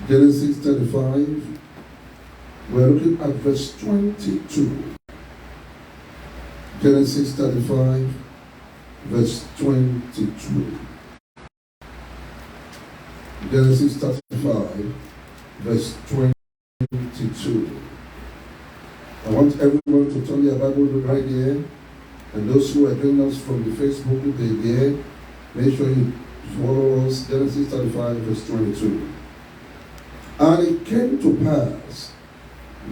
Genesis 35, we're looking at verse 22. Genesis 35, verse 22. Genesis 35, verse 22. I want everyone to turn their Bible right there. And those who are joining us from the Facebook page there, make sure you follow us. Genesis 35, verse 22. And it came to pass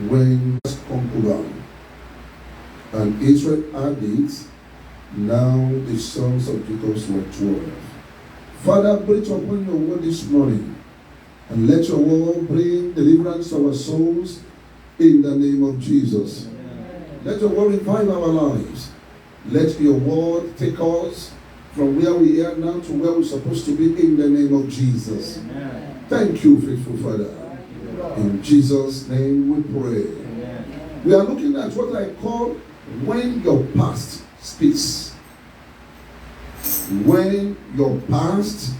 when concubine, and Israel had it, now the sons of Jacob were 12. Father, breathe upon your word this morning, and let your word bring deliverance to our souls in the name of Jesus. Amen. Let your word revive our lives. Let your word take us from where we are now to where we're supposed to be in the name of Jesus. Amen. Thank you, faithful Father. In Jesus' name we pray. Amen. We are looking at what I call when your past speaks. When your past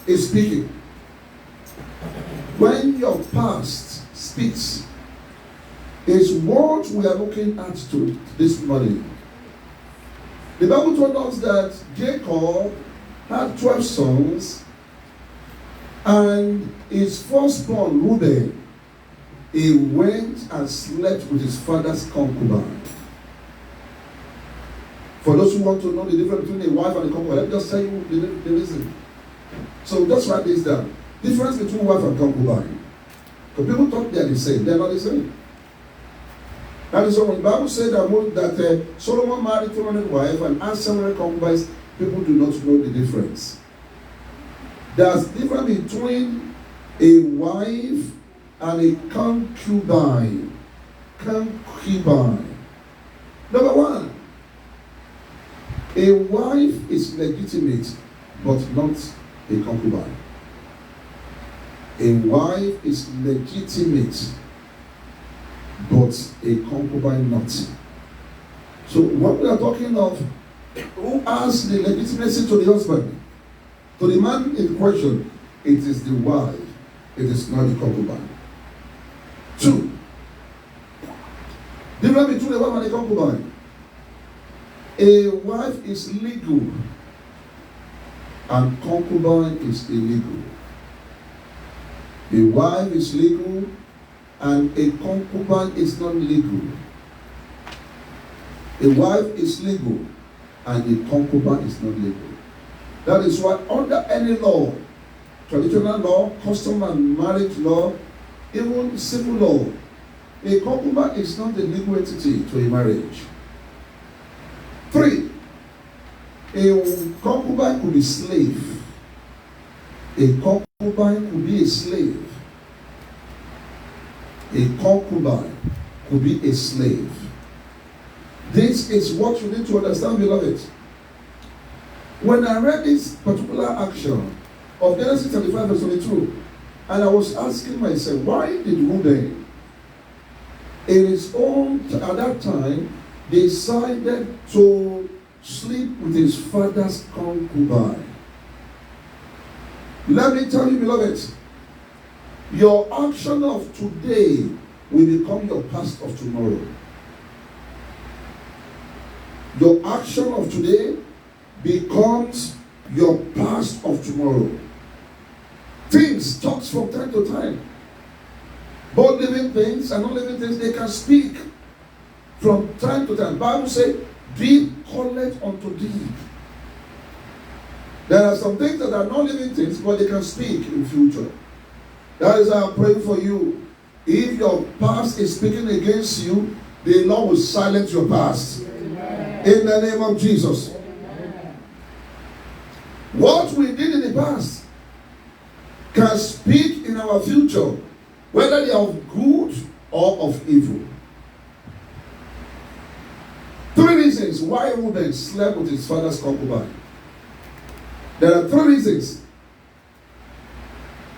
is speaking. When your past speaks is what we are looking at to this morning. The Bible told us that Jacob had 12 sons, and his firstborn Reuben, he went and slept with his father's concubine. For those who want to know the difference between a wife and a concubine, let me just tell you the reason. So just write this down. Difference between wife and concubine. Because people thought they are the same. They are not the same. And so when the Bible said that Solomon married 200 wives and had 700 concubines, people do not know the difference. There's difference between a wife and a concubine. Concubine. Number one, a wife is legitimate, but not a concubine. A wife is legitimate, but a concubine not. So what we are talking of, who has the legitimacy to the husband? To the man in question, it is the wife, it is not the concubine. 2. Difference between a wife and a concubine. A wife is legal, and concubine is illegal. A wife is legal, and a concubine is not legal. A wife is legal, and a concubine is not legal. That is why under any law, traditional law, custom and marriage law, even civil law, a concubine is not a legal entity to a marriage. 3. A concubine could be slave. A concubine could be a slave. A concubine could be a slave. This is what you need to understand, beloved. When I read this particular action of Genesis 35 verse 22, and I was asking myself, why did Reuben, in his own, at that time, decided to sleep with his father's concubine? Let me tell you, beloved, your action of today will become your past of tomorrow. Your action of today becomes your past of tomorrow. Things talks from time to time. Both living things and non-living things, they can speak from time to time. Bible says, deep calleth unto deep. There are some things that are non-living things, but they can speak in future. That is why I'm praying for you. If your past is speaking against you, the Lord will silence your past. Amen. In the name of Jesus. Amen. What we did in the past can speak in our future, whether they are of good or of evil. 3 reasons why Reuben slept with his father's concubine. There are 3 reasons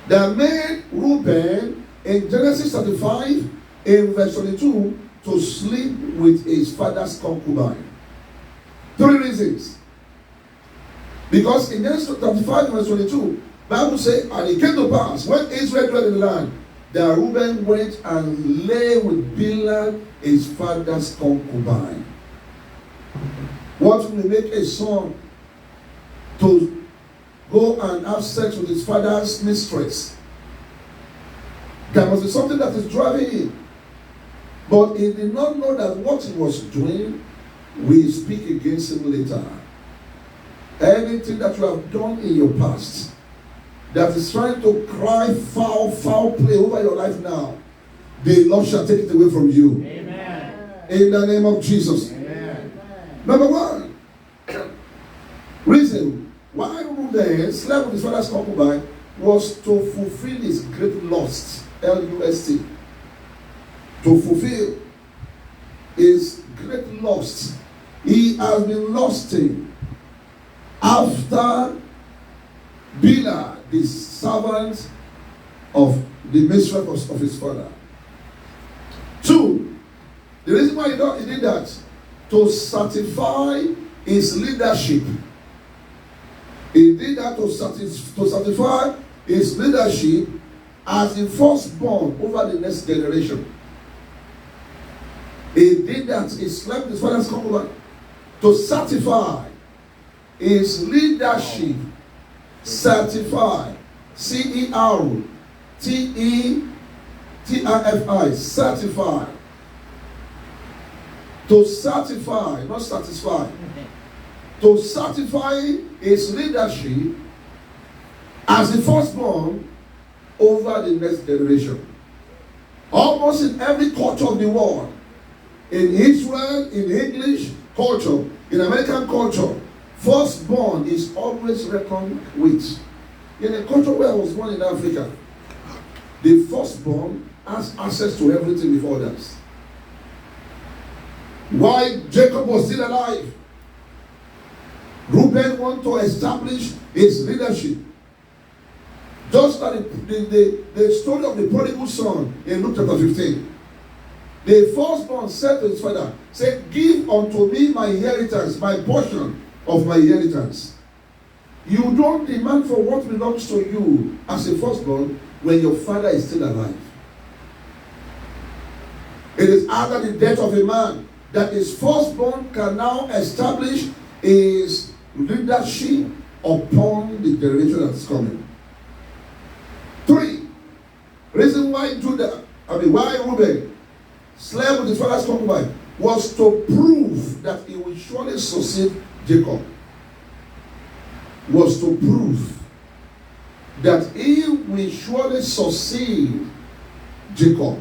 that made Reuben in Genesis 35 in verse 22 to sleep with his father's concubine. 3 reasons. Because in Genesis 35 verse 22, Bible says, and it came to pass when Israel dwelt in the land, that Reuben went and lay with Bilhah, his father's concubine. What will make a son to go and have sex with his father's mistress? There must be something that is driving him. But he did not know that what he was doing will speak against him later. Anything that you have done in your past that is trying to cry foul play over your life now, the Lord shall take it away from you. Amen. In the name of Jesus. Amen. Number one, reason why Reuben slept with his father's concubine was to fulfill his great lust, L-U-S-T. To fulfill his great lust. He has been lusting after Bilhah, the servant of the mistress of his father. Two, the reason why he did that, to certify his leadership. He did that to certify his leadership as the firstborn over the next generation. He did that, he slept with his father's concubine to certify his leadership. Certify. C-E-R-T-E-T-I-F-I. Certify. To certify, not satisfy. To certify his leadership as the firstborn over the next generation. Almost in every culture of the world, in Israel, in English culture, in American culture, firstborn is always reckoned with. In a culture where I was born in Africa, the firstborn has access to everything before others. While Jacob was still alive, Reuben wanted to establish his leadership. Just like the story of the prodigal son in Luke chapter 15. The firstborn said to his father, said, give unto me my inheritance, my portion of my inheritance. You don't demand for what belongs to you as a firstborn when your father is still alive. It is after the death of a man that his firstborn can now establish his leadership upon the generation that's coming. 3. Reason why why Reuben slept with his father's concubine was to prove that he will surely succeed Jacob. Was to prove that he will surely succeed Jacob.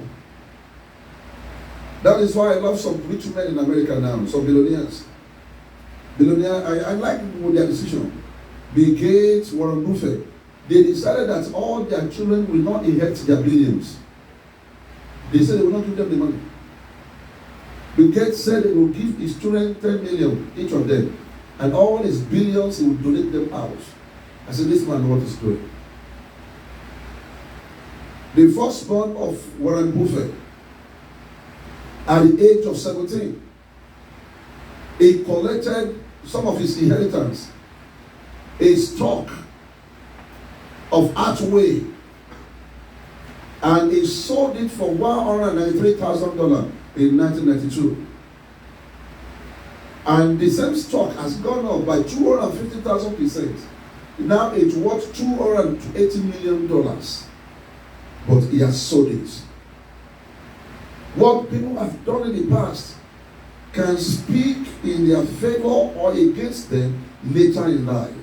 That is why I love some rich men in America now, some billionaires. I like with their decision. Bill Gates, Warren Buffett, they decided that all their children will not inherit their billions. They said they will not give them the money. Bill Gates said he will give his children 10 million, each of them. And all his billions, he will donate them out. I said, this man, what is doing? The firstborn of Warren Buffett, at the age of 17, he collected some of his inheritance, a stock of Archway, and he sold it for $193,000 in 1992. And the same stock has gone up by 250,000%. Now it's worth $280 million. But he has sold it. What people have done in the past can speak in their favor or against them later in life.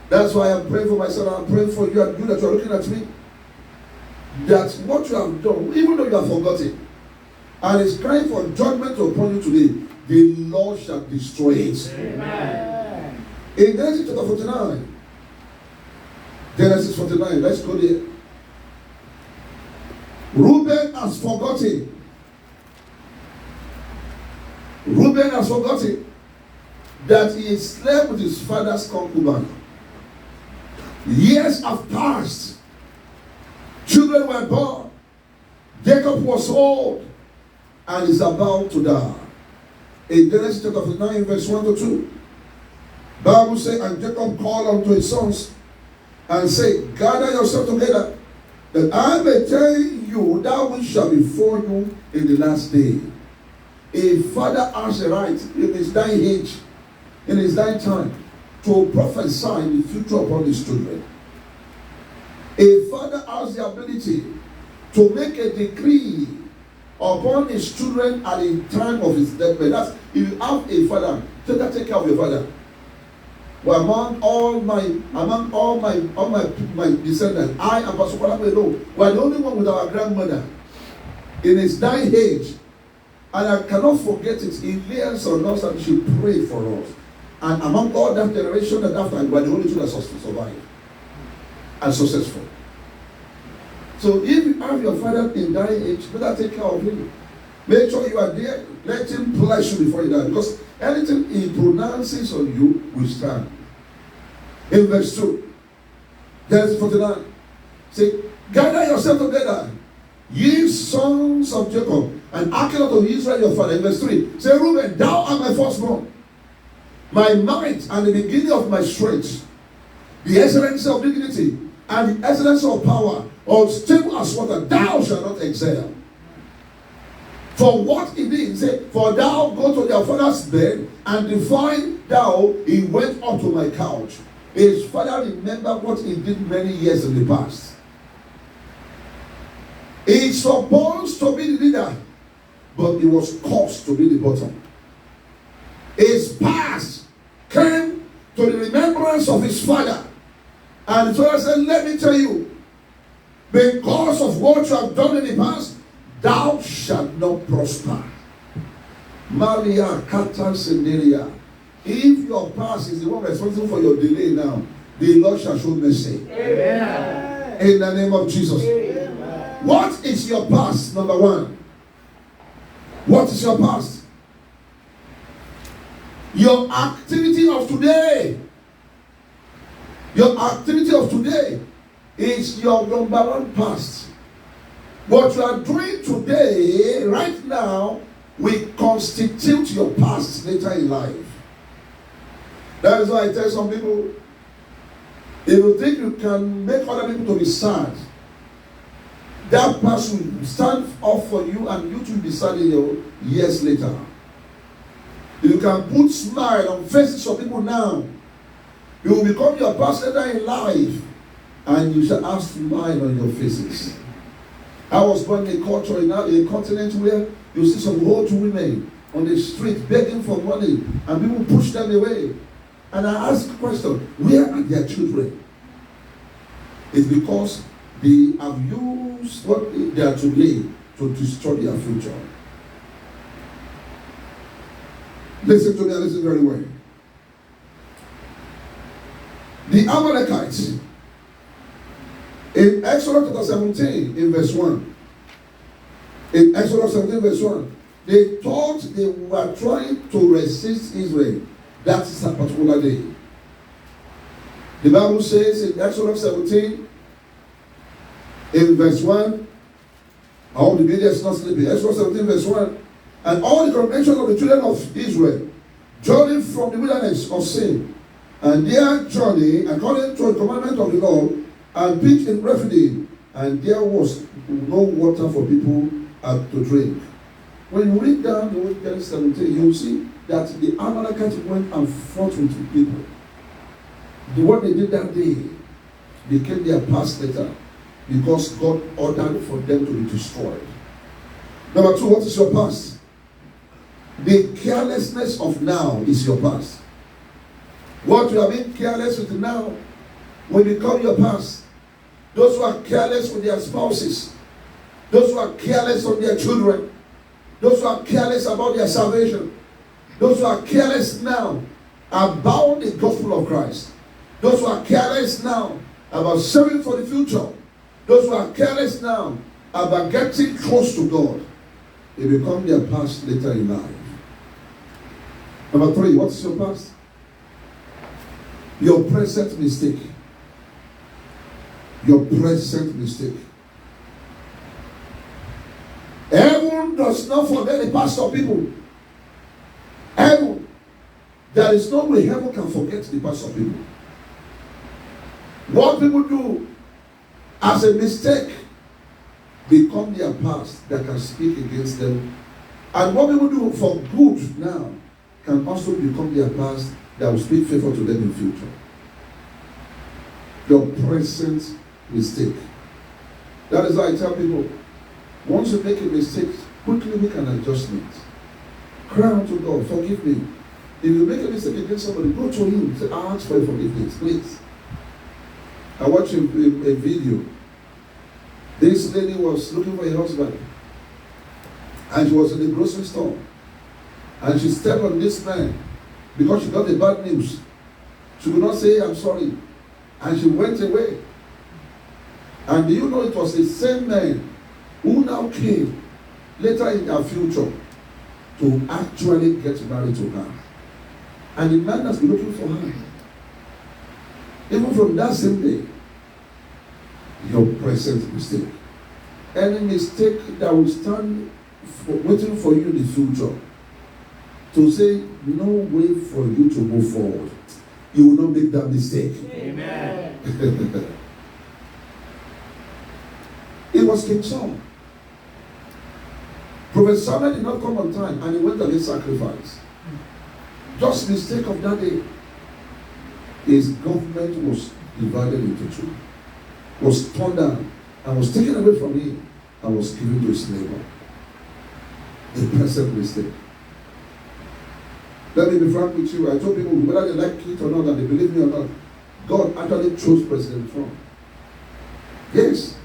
That's why I'm praying for myself, I'm praying for you and you that you are looking at me. That what you have done, even though you have forgotten, and is crying for judgment upon you today, the Lord shall destroy it. Amen. In Genesis chapter 49, Genesis 49, let's go there. Reuben has forgotten. Reuben has forgotten that he slept with his father's concubine. Years have passed. Children were born. Jacob was old and is about to die. In Genesis chapter 9, verse 1 to 2, Bible says, and Jacob called unto his sons and say, gather yourself together, that I may tell you that which shall befall you in the last day. A father has a right in his dying age, in his dying time, to prophesy the future upon his children. A father has the ability to make a decree upon his children at the time of his deathbed. That's if you have a father, take care of your father. Well, among all my descendants, I and Pastor Kwalabe know we are the only one with our grandmother in his dying age, and I cannot forget it. He lays on us and she prayed for us. And among all that generation and after, we are the only two that survived and successful. So if you have your father in dying age, better take care of him. Make sure you are there. Let him bless you before you die. Because anything he pronounces on you will stand. In verse 2, verse 49, say, gather yourself together, ye sons of Jacob, and hearken unto Israel your father. In verse 3, say, Reuben, thou art my firstborn, my might and the beginning of my strength, the excellency of dignity, and the excellency of power, unstable as water, thou shalt not excel. For what he did, he said, for thou go to their father's bed, and define thou, he went up to my couch. His father remembered what he did many years in the past. He's supposed to be the leader, but he was caused to be the bottom. His past came to the remembrance of his father. And the father said, let me tell you, because of what you have done in the past, thou shalt not prosper. Maria Katan Senderia. If your past is the one responsible for your delay now, the Lord shall show mercy. Amen. In the name of Jesus. Amen. What is your past? Number one. What is your past? Your activity of today. Your activity of today is your number one past. What you are doing today, right now, will constitute your past later in life. That is why I tell some people, if you think you can make other people to be sad, that person will stand up for you and you too be sad in your years later. If you can put smile on faces of people now, you will become your past later in life, and you shall have smile on your faces. I was born in a culture in a continent where you see some old women on the street begging for money, and people push them away. And I ask the question, where are their children? It's because they have used what they are today to destroy their future. Listen to me and listen very well. The Amalekites, in Exodus chapter 17, in verse 1, in Exodus 17, verse 1, they thought they were trying to resist Israel. That is a particular day. The Bible says in Exodus 17, in verse 1, I hope the media is not sleeping. Exodus 17, verse 1, and all the congregation of the children of Israel journeyed from the wilderness of Sin, and their journey, according to the commandment of the Lord, and pitched in Rephidim, and there was no water for people to drink. When you read down the word Genesis 17, you will see that the Amalekites went and fought with the people. What they did that day became their past later, because God ordered for them to be destroyed. Number two, what is your past? The carelessness of now is your past. What you are being careless with now will become your past. Those who are careless with their spouses, those who are careless on their children, those who are careless about their salvation, those who are careless now about the gospel of Christ, those who are careless now about serving for the future, those who are careless now about getting close to God, they become their past later in life. Number three, what is your past? Your present mistake. Your present mistake. Heaven does not forget the past of people. Heaven, there is no way heaven can forget the past of people. What people do as a mistake become their past that can speak against them. And what people do for good now can also become their past that will speak favor to them in future. Your present mistake. That is why I tell people, once you make a mistake, quickly make an adjustment. Cry out to God, forgive me. If you make a mistake against somebody, go to him, say, ask for forgiveness, please. I watched a video. This lady was looking for a husband, and she was in the grocery store, and she stepped on this man because she got the bad news. She could not say, I'm sorry, and she went away. And do you know it was the same man who now came later in her future to actually get married to her? And the man has been looking for her. Even from that same day, your present mistake. Any mistake that will stand waiting for you in the future to say, no way for you to move forward. You will not make that mistake. Amen. It was King Saul. Prophet Samuel did not come on time and he went and did sacrifice. Just mistake of that day. His government was divided into two. Was torn down and was taken away from him and was given to his neighbor. A present mistake. Let me be frank with you. I told people whether they like it or not and they believe me or not, God actually chose President Trump. Yes.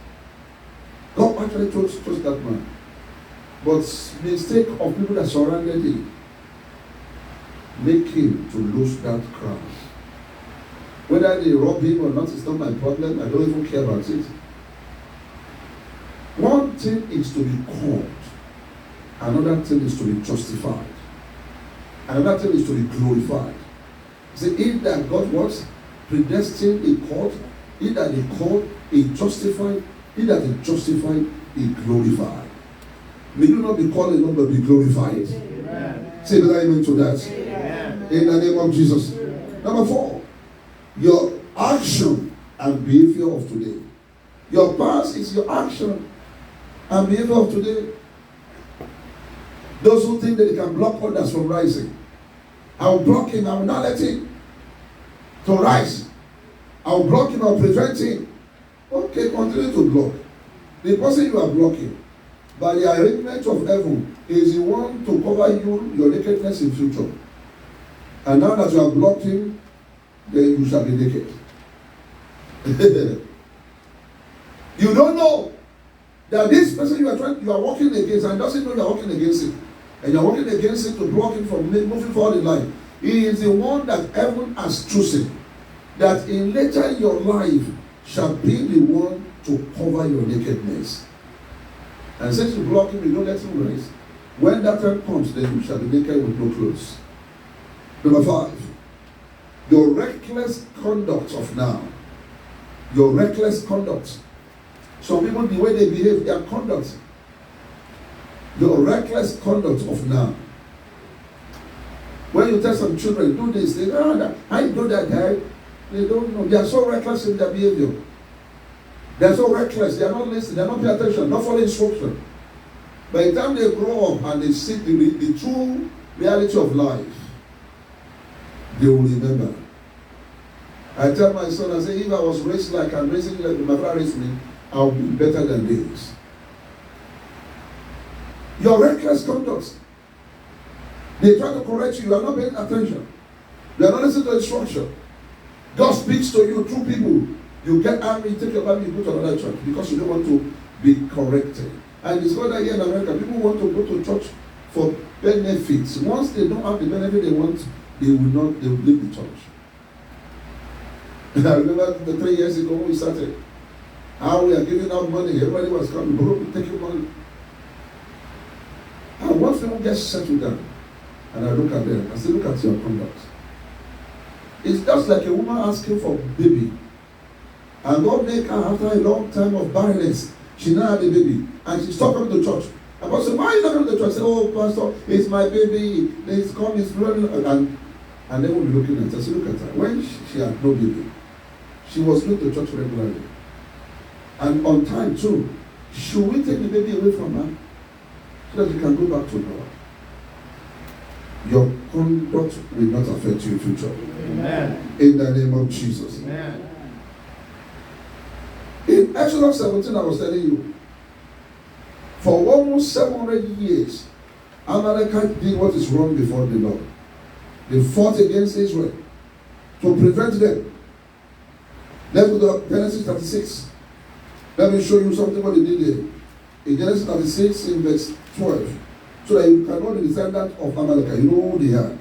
God actually chose that man. But mistake of people that surrounded him make him to lose that crown. Whether they rob him or not is not my problem. I don't even care about it. One thing is to be called. Another thing is to be justified. Another thing is to be glorified. See, he that God was predestined, he called. He that he called, he justified. He that is justified, he glorified. May you not be called alone, but be glorified. Amen. Say that amen to that. Amen. In the name of Jesus. Number 4, your action and behavior of today. Your past is your action and behavior of today. Those who think that they can block others from rising, I will block him, I will not let him to rise. I will block him, I will prevent him. Okay, continue to block. The person you are blocking, by the arrangement of heaven, is the one to cover you, your nakedness in future. And now that you have blocked him, then you shall be naked. You don't know that this person you are working against and doesn't know you are working against it. And you are working against it to block him from moving forward in life. He is the one that heaven has chosen. That in later in your life shall be the one to cover your nakedness. And since you block him, you don't let him rise. When that time comes, then you shall be naked with no clothes. Number 5, your reckless conduct of now. Your reckless conduct. Some people, the way they behave, their conduct. Your reckless conduct of now. When you tell some children, do this, they go, I do that, guy. They don't know. They are so reckless in their behavior. They are so reckless. They are not listening. They are not paying attention. Not following instruction. By the time they grow up and they see the true reality of life, they will remember. I tell my son, I say, if I was raised like I'm raising, like my father raised me, I'll be better than this. Your reckless conduct. They try to correct you. You are not paying attention. You are not listening to instruction. God speaks to you through people. You get angry, you take your Bible, you go to another church because you don't want to be corrected. And it's not that here in America, people want to go to church for benefits. Once they don't have the benefit they want, they will leave the church. And I remember 3 years ago when we started, how we are giving out money. Everybody was coming, bro, taking money. And once people get settled down, and I look at them, I say, look at your conduct. It's just like a woman asking for a baby. And God make her after a long time of barrenness. She now had a baby. And she stopped coming to church. And I said, why are you not coming to church? I said, oh, Pastor, it's my baby. It's come, it's running. And they will be looking at her. So look at her. When she had no baby, She was going to church regularly. And on time too. Should we take the baby away from her so that you can go back to God? Your conduct will not affect your future. Amen. In the name of Jesus. Amen. In Exodus 17, I was telling you, for almost 700 years, Amalekite did what is wrong before the Lord. They fought against Israel to prevent them. Let's go to Genesis 36. Let me show you something what they did there. In Genesis 36, in verse 12, so that you can know the descendant of Amalekite. You know who they are.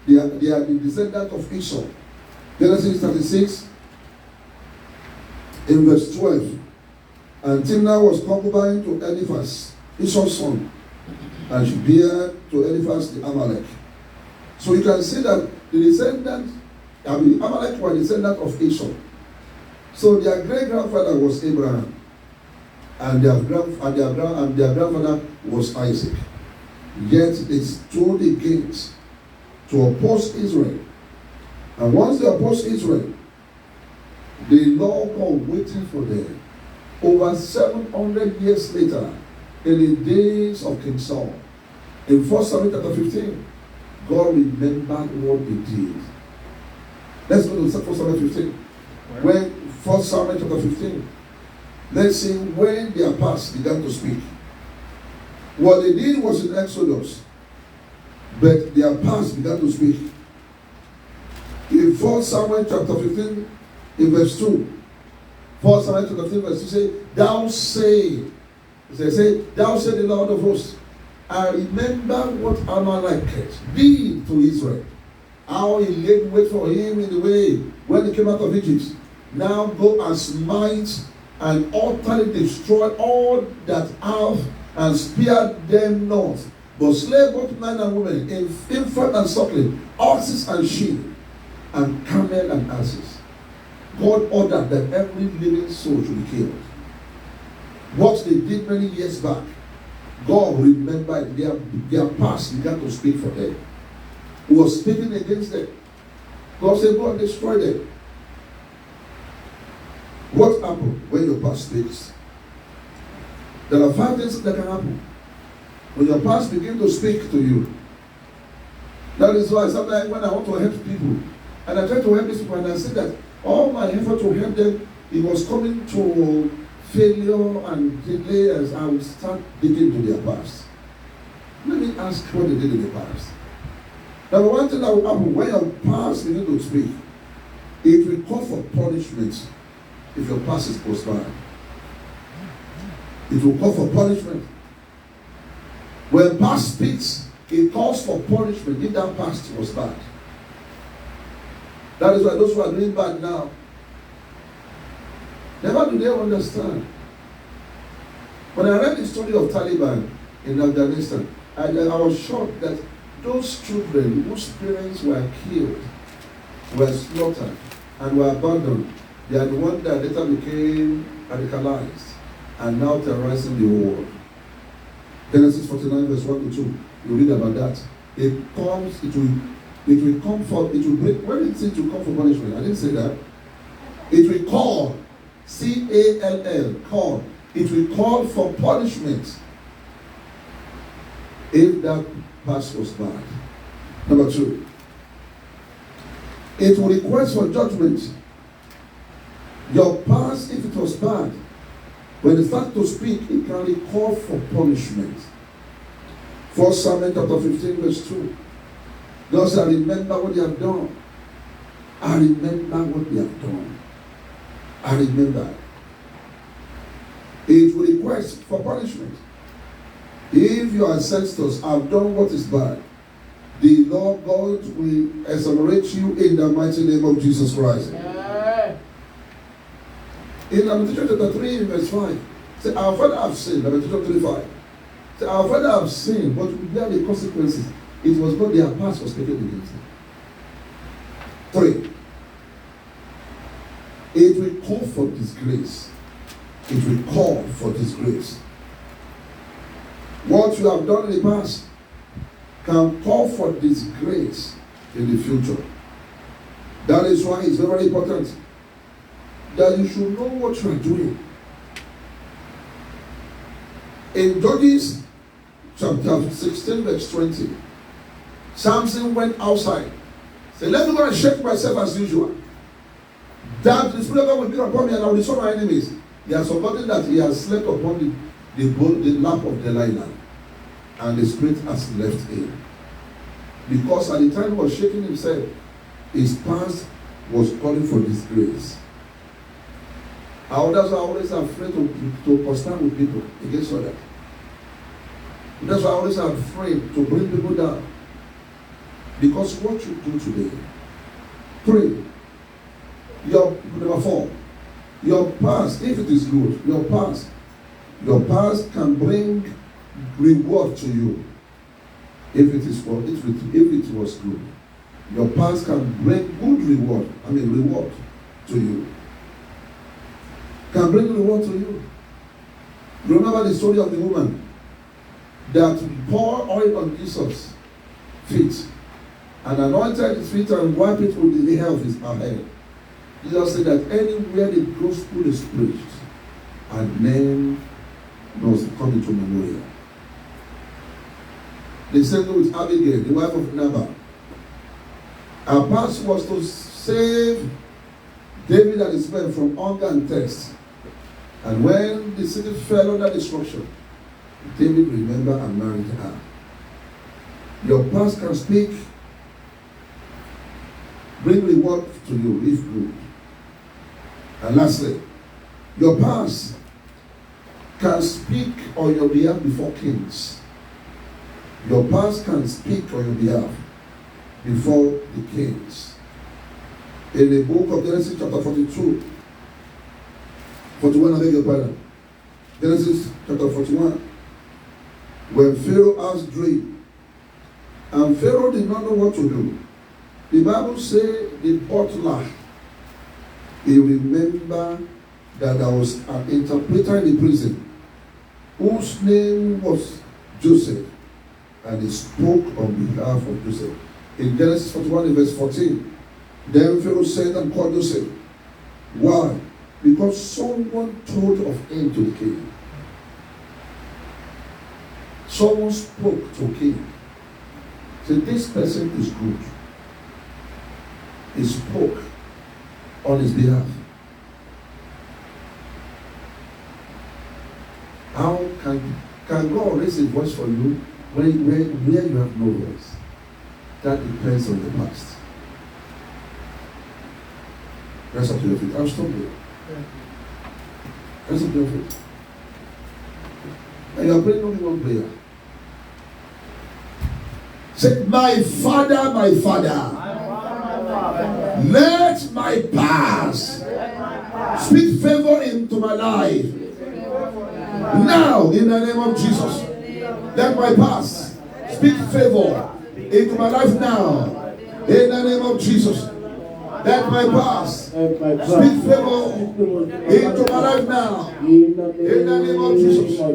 They are the descendant of Esau. Genesis 36, in verse 12. And Timnah was concubine to Eliphaz, Esau's son, and she bare to Eliphaz the Amalek. So you can see that the descendant, Amalek were descendant of Esau. So their great grandfather was Abraham, and their grandfather was Isaac. Yet they stood against to oppose Israel. And once they opposed Israel, the Lord God waited for them. Over 700 years later, in the days of King Saul, in 1 Samuel chapter 15, God remembered what they did. Let's go to 1 Samuel 15. When 1 Samuel chapter 15, let's see when their past began to speak. What they did was in Exodus, but their past began to speak. In 1 Samuel chapter 15, in verse 2, 1 Samuel chapter 15, verse 2 say, thou say the Lord of hosts, I remember what Amalekite did to Israel, how he laid wait for him in the way when he came out of Egypt. Now go and smite and utterly destroy all that have, and spare them not, but slay both men and women, infant and suckling, oxes and sheep, and camel and asses. God ordered that every living soul should be killed. What they did many years back, God remembered. Their past began to speak for them. He was speaking against them. God said, go and destroy them. What happened when your past speaks? There are 5 things that can happen when your past begins to speak to you. That is why sometimes when I want to help people, and I try to help these people, and I see that all my effort to help them, it was coming to failure and delay, as I will start digging into their past. Let me ask what they did in the past. Number one thing that will happen when your past begins to speak, it will call for punishment if your past is postponed. It will call for punishment. When past speaks, it calls for punishment if that past was bad. That is why those who are doing bad now, never do they understand. When I read the story of Taliban in Afghanistan, I was shocked that those children whose parents were killed, were slaughtered, and were abandoned, they are the ones that later became radicalized and now terrorizing the whole world. Genesis 49 verse 1 to 2, you read about that. It will come for, it will break. When it says to come for punishment, I didn't say that. It will call, C-A-L-L, call. It will call for punishment if that past was bad. Number 2, it will request for judgment. Your past, if it was bad, when it starts to speak, it can recall for punishment. 1 Samuel chapter 15 verse 2. God said, I remember what they have done. I remember what they have done. I remember. It will request for punishment. If your ancestors have done what is bad, the Lord God will exonerate you in the mighty name of Jesus Christ. Yeah. In Lamentation chapter 3 verse 5, say, our father have sinned. Lamentation 3:5. Say, our father have sinned, but we bear the consequences. It was not their past was speaking against them. 3. It will call for disgrace. It will call for disgrace. What you have done in the past can call for disgrace in the future. That is why it's very important that you should know what you are doing. In Judges chapter 16, verse 20, Samson went outside. Said, let me go and shake myself as usual. That the Spirit of God will be upon me and I will destroy my enemies. He has forgotten that he has slept upon the lap of Delilah. And the Spirit has left him. Because at the time he was shaking himself, his past was calling for disgrace. Others are always afraid to stand with people against others. That's why I always afraid to bring people down. Because what you do today, pray. Number 4, your past, if it is good, your past can bring reward to you. If it was good, your past can bring good reward. Reward to you. Can bring reward to you. Remember the story of the woman that poured oil on Jesus' feet and anointed his feet and wiped it with the hair of her head. Jesus said that anywhere the gospel is preached, a name must come into memorial. The same thing with Abigail, the wife of Nabal. Her past was to save David and his men from hunger and thirst. And when the city fell under destruction, David remembered and married her. Your past can speak, bring reward to you if good. And lastly, your past can speak on your behalf before kings. Your past can speak on your behalf before the kings. In the book of Genesis chapter 41, I beg your pardon. Genesis chapter 41. When Pharaoh asked dream, and Pharaoh did not know what to do. The Bible says the butler, he remembered that there was an interpreter in the prison whose name was Joseph, and he spoke on behalf of Joseph. In Genesis 41 verse 14, then Pharaoh said and called Joseph. Why? Because someone told of him to the king. Someone spoke to king. Said, this person is good. He spoke on his behalf. How can God raise a voice for you where you have no voice? That depends on the past. Rise up to your feet. I'll stop there. Rise up to your feet. And you are praying only one prayer. Say, my Father, my Father, let my past speak favor into my life. Now, in the name of Jesus, let my past speak favor into my life now. In the name of Jesus, let my past speak favor into my life now. In the name of Jesus.